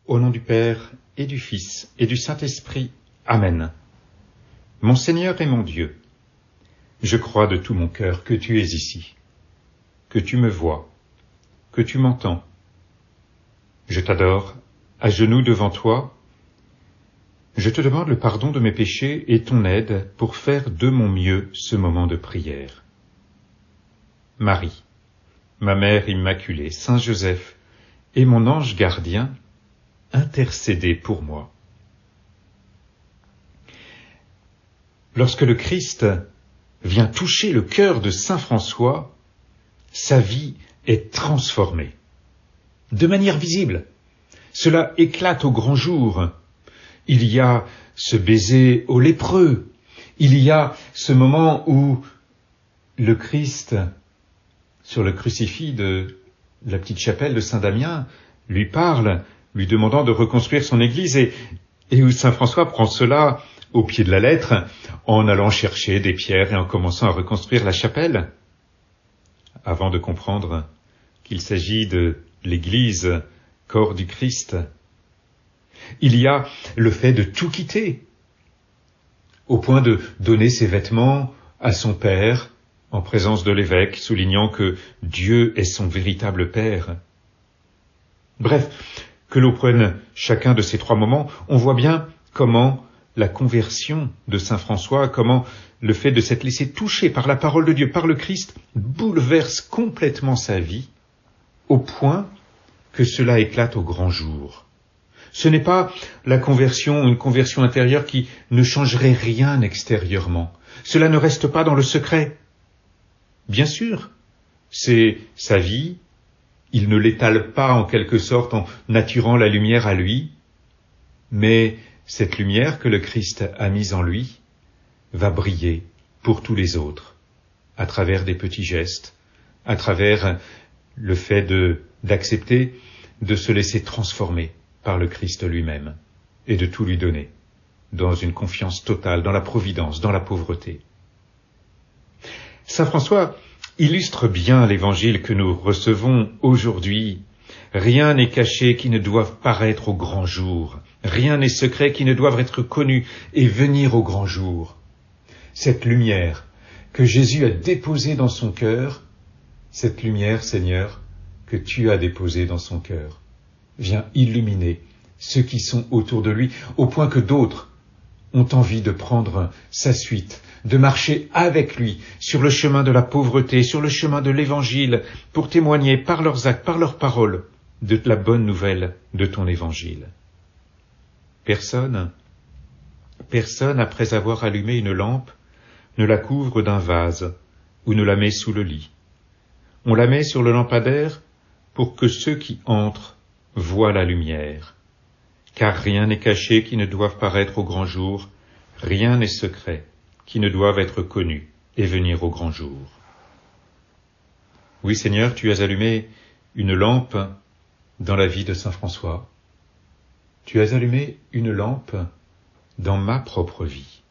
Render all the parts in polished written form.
Au nom du Père et du Fils et du Saint-Esprit. Amen. Mon Seigneur et mon Dieu, je crois de tout mon cœur que tu es ici, que tu me vois, que tu m'entends. Je t'adore, à genoux devant toi. Je te demande le pardon de mes péchés et ton aide pour faire de mon mieux ce moment de prière. Marie, ma mère immaculée, Saint Joseph et mon ange gardien, intercédez pour moi. Lorsque le Christ vient toucher le cœur de saint François, sa vie est transformée. De manière visible, cela éclate au grand jour. Il y a ce baiser au lépreux. Il y a ce moment où le Christ, sur le crucifix de la petite chapelle de Saint-Damien, lui parle, lui demandant de reconstruire son église, et où saint François prend cela au pied de la lettre, en allant chercher des pierres et en commençant à reconstruire la chapelle, avant de comprendre qu'il s'agit de l'église, corps du Christ. Il y a le fait de tout quitter, au point de donner ses vêtements à son père, en présence de l'évêque, soulignant que Dieu est son véritable père. Bref, que l'on prenne chacun de ces trois moments, on voit bien comment la conversion de saint François, comment le fait de s'être laissé toucher par la parole de Dieu, par le Christ, bouleverse complètement sa vie, au point que cela éclate au grand jour. Ce n'est pas la conversion, une conversion intérieure qui ne changerait rien extérieurement. Cela ne reste pas dans le secret. Bien sûr, c'est sa vie, il ne l'étale pas en quelque sorte en attirant la lumière à lui, mais cette lumière que le Christ a mise en lui va briller pour tous les autres, à travers des petits gestes, à travers le fait d'accepter de se laisser transformer par le Christ lui-même et de tout lui donner, dans une confiance totale, dans la providence, dans la pauvreté. Saint François illustre bien l'évangile que nous recevons aujourd'hui. Rien n'est caché qui ne doive paraître au grand jour. Rien n'est secret qui ne doive être connu et venir au grand jour. Cette lumière que Jésus a déposée dans son cœur, cette lumière, Seigneur, que tu as déposée dans son cœur, vient illuminer ceux qui sont autour de lui, au point que d'autres ont envie de prendre sa suite, de marcher avec lui sur le chemin de la pauvreté, sur le chemin de l'évangile, pour témoigner par leurs actes, par leurs paroles, de la bonne nouvelle de ton évangile. Personne, après avoir allumé une lampe, ne la couvre d'un vase ou ne la met sous le lit. On la met sur le lampadaire pour que ceux qui entrent voient la lumière. Car rien n'est caché qui ne doive paraître au grand jour, rien n'est secret qui ne doivent être connus et venir au grand jour. Oui, Seigneur, tu as allumé une lampe dans la vie de saint François. Tu as allumé une lampe dans ma propre vie.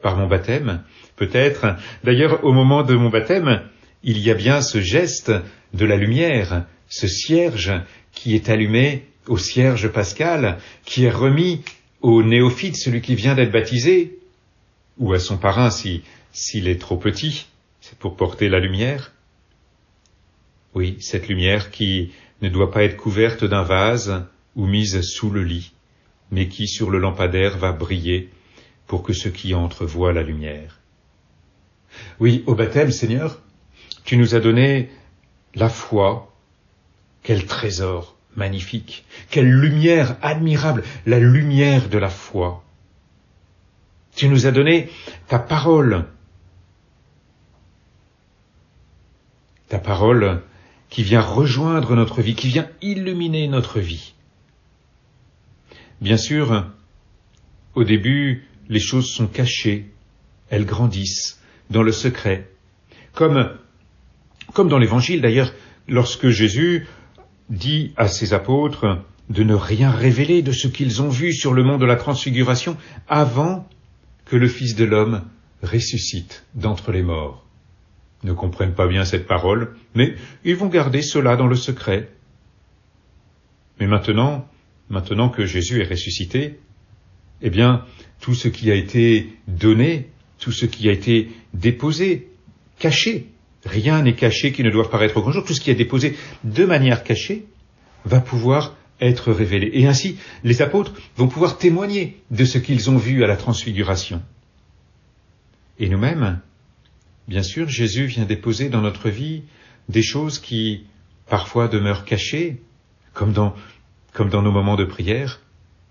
Par mon baptême, peut-être. D'ailleurs, au moment de mon baptême, il y a bien ce geste de la lumière, ce cierge qui est allumé au cierge pascal, qui est remis au néophyte, celui qui vient d'être baptisé, ou à son parrain s'il est trop petit, c'est pour porter la lumière. Oui, cette lumière qui ne doit pas être couverte d'un vase ou mise sous le lit, mais qui sur le lampadaire va briller pour que ceux qui entrent voient la lumière. Oui, au baptême, Seigneur, tu nous as donné la foi. Quel trésor magnifique, quelle lumière admirable, la lumière de la foi. Tu nous as donné ta parole qui vient rejoindre notre vie, qui vient illuminer notre vie. Bien sûr, au début, les choses sont cachées, elles grandissent dans le secret. Comme dans l'Évangile d'ailleurs, lorsque Jésus dit à ses apôtres de ne rien révéler de ce qu'ils ont vu sur le mont de la Transfiguration avant que le Fils de l'homme ressuscite d'entre les morts. Ils ne comprennent pas bien cette parole, mais ils vont garder cela dans le secret. Mais maintenant maintenant que Jésus est ressuscité, eh bien, tout ce qui a été donné, tout ce qui a été déposé, caché, rien n'est caché qui ne doive paraître au grand jour, tout ce qui est déposé de manière cachée va pouvoir être révélé. Et ainsi, les apôtres vont pouvoir témoigner de ce qu'ils ont vu à la transfiguration. Et nous-mêmes, bien sûr, Jésus vient déposer dans notre vie des choses qui, parfois, demeurent cachées, comme dans nos moments de prière.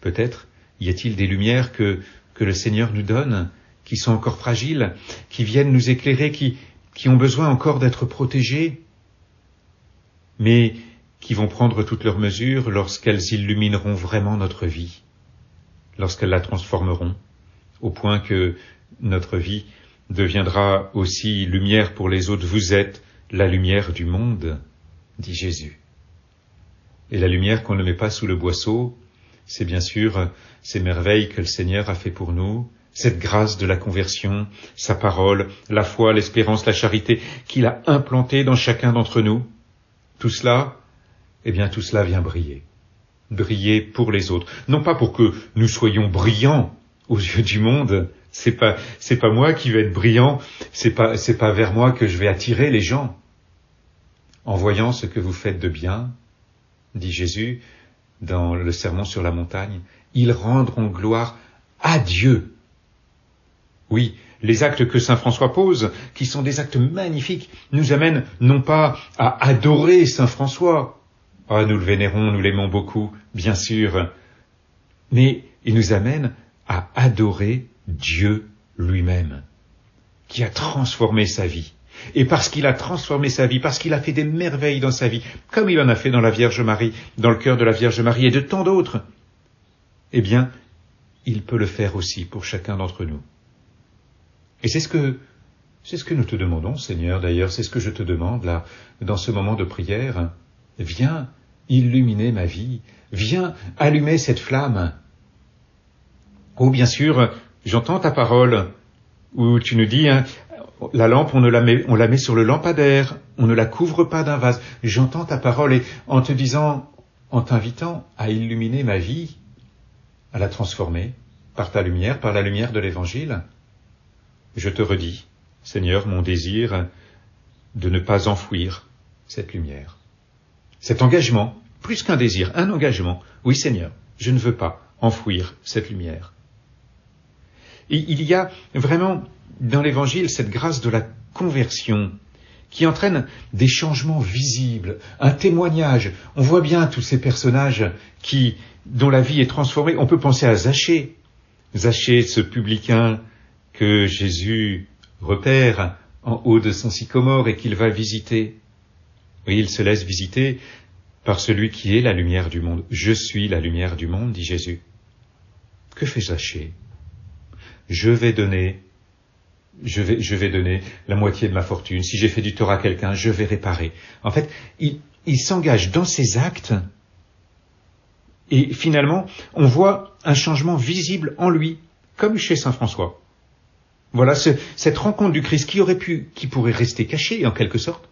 Peut-être y a-t-il des lumières que le Seigneur nous donne, qui sont encore fragiles, qui viennent nous éclairer, qui ont besoin encore d'être protégées, mais qui vont prendre toutes leurs mesures lorsqu'elles illumineront vraiment notre vie, lorsqu'elles la transformeront, au point que notre vie deviendra aussi lumière pour les autres. Vous êtes la lumière du monde, dit Jésus. Et la lumière qu'on ne met pas sous le boisseau, c'est bien sûr ces merveilles que le Seigneur a fait pour nous, cette grâce de la conversion, sa parole, la foi, l'espérance, la charité qu'il a implantée dans chacun d'entre nous. Tout cela, tout cela vient briller. Briller pour les autres. Non pas pour que nous soyons brillants aux yeux du monde. C'est pas moi qui vais être brillant. C'est pas vers moi que je vais attirer les gens. En voyant ce que vous faites de bien, dit Jésus dans le sermon sur la montagne, ils rendront gloire à Dieu. Oui, les actes que saint François pose, qui sont des actes magnifiques, nous amènent non pas à adorer saint François. Ah, nous le vénérons, nous l'aimons beaucoup, bien sûr. Mais il nous amène à adorer Dieu lui-même, qui a transformé sa vie. Et parce qu'il a transformé sa vie, parce qu'il a fait des merveilles dans sa vie, comme il en a fait dans la Vierge Marie, dans le cœur de la Vierge Marie et de tant d'autres, il peut le faire aussi pour chacun d'entre nous. Et c'est ce que nous te demandons, Seigneur, d'ailleurs, c'est ce que je te demande là, dans ce moment de prière. Viens illuminer ma vie, viens allumer cette flamme. Oh, bien sûr, j'entends ta parole, où tu nous dis, la lampe, on la met sur le lampadaire, on ne la couvre pas d'un vase. J'entends ta parole et en te disant, en t'invitant à illuminer ma vie, à la transformer par ta lumière, par la lumière de l'Évangile, je te redis, Seigneur, mon désir de ne pas enfouir cette lumière. Cet engagement, plus qu'un désir, un engagement. Oui, Seigneur, je ne veux pas enfouir cette lumière. Et il y a vraiment dans l'Évangile cette grâce de la conversion qui entraîne des changements visibles, un témoignage. On voit bien tous ces personnages dont la vie est transformée. On peut penser à Zachée. Zachée, ce publicain que Jésus repère en haut de son sycomore et qu'il va visiter. Oui, il se laisse visiter par celui qui est la lumière du monde. Je suis la lumière du monde, dit Jésus. Que fait Zachée ? Je vais donner la moitié de ma fortune. Si j'ai fait du tort à quelqu'un, je vais réparer. En fait, il s'engage dans ses actes et finalement, on voit un changement visible en lui, comme chez saint François. Voilà, cette rencontre du Christ qui pourrait rester cachée en quelque sorte,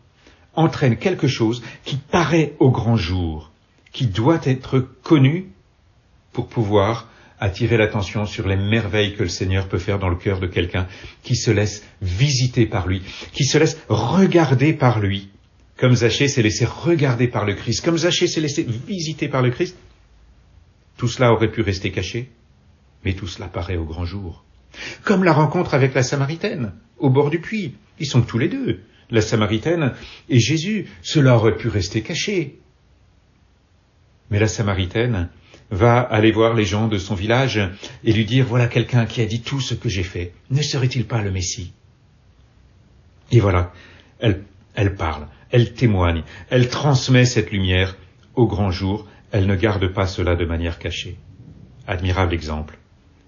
entraîne quelque chose qui paraît au grand jour, qui doit être connu pour pouvoir attirer l'attention sur les merveilles que le Seigneur peut faire dans le cœur de quelqu'un qui se laisse visiter par lui, qui se laisse regarder par lui, comme Zachée s'est laissé regarder par le Christ, comme Zachée s'est laissé visiter par le Christ. Tout cela aurait pu rester caché, mais tout cela paraît au grand jour. Comme la rencontre avec la Samaritaine, au bord du puits. Ils sont tous les deux, la Samaritaine et Jésus. Cela aurait pu rester caché. Mais la Samaritaine va aller voir les gens de son village et lui dire, voilà quelqu'un qui a dit tout ce que j'ai fait. Ne serait-il pas le Messie ? Et voilà, elle parle, elle témoigne, elle transmet cette lumière au grand jour. Elle ne garde pas cela de manière cachée. Admirable exemple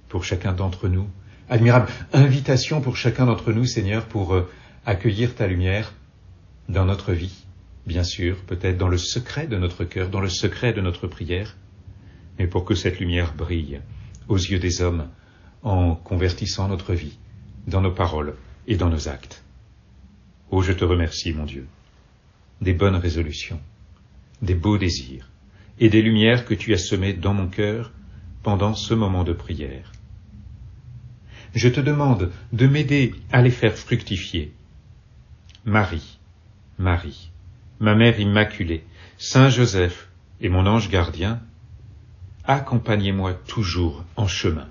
pour chacun d'entre nous. Admirable invitation pour chacun d'entre nous, Seigneur, pour accueillir ta lumière dans notre vie, bien sûr, peut-être dans le secret de notre cœur, dans le secret de notre prière, mais pour que cette lumière brille aux yeux des hommes en convertissant notre vie dans nos paroles et dans nos actes. Oh, je te remercie, mon Dieu, des bonnes résolutions, des beaux désirs, et des lumières que tu as semées dans mon cœur pendant ce moment de prière. Je te demande de m'aider à les faire fructifier. Marie, Marie, ma mère immaculée, Saint Joseph et mon ange gardien, accompagnez-moi toujours en chemin.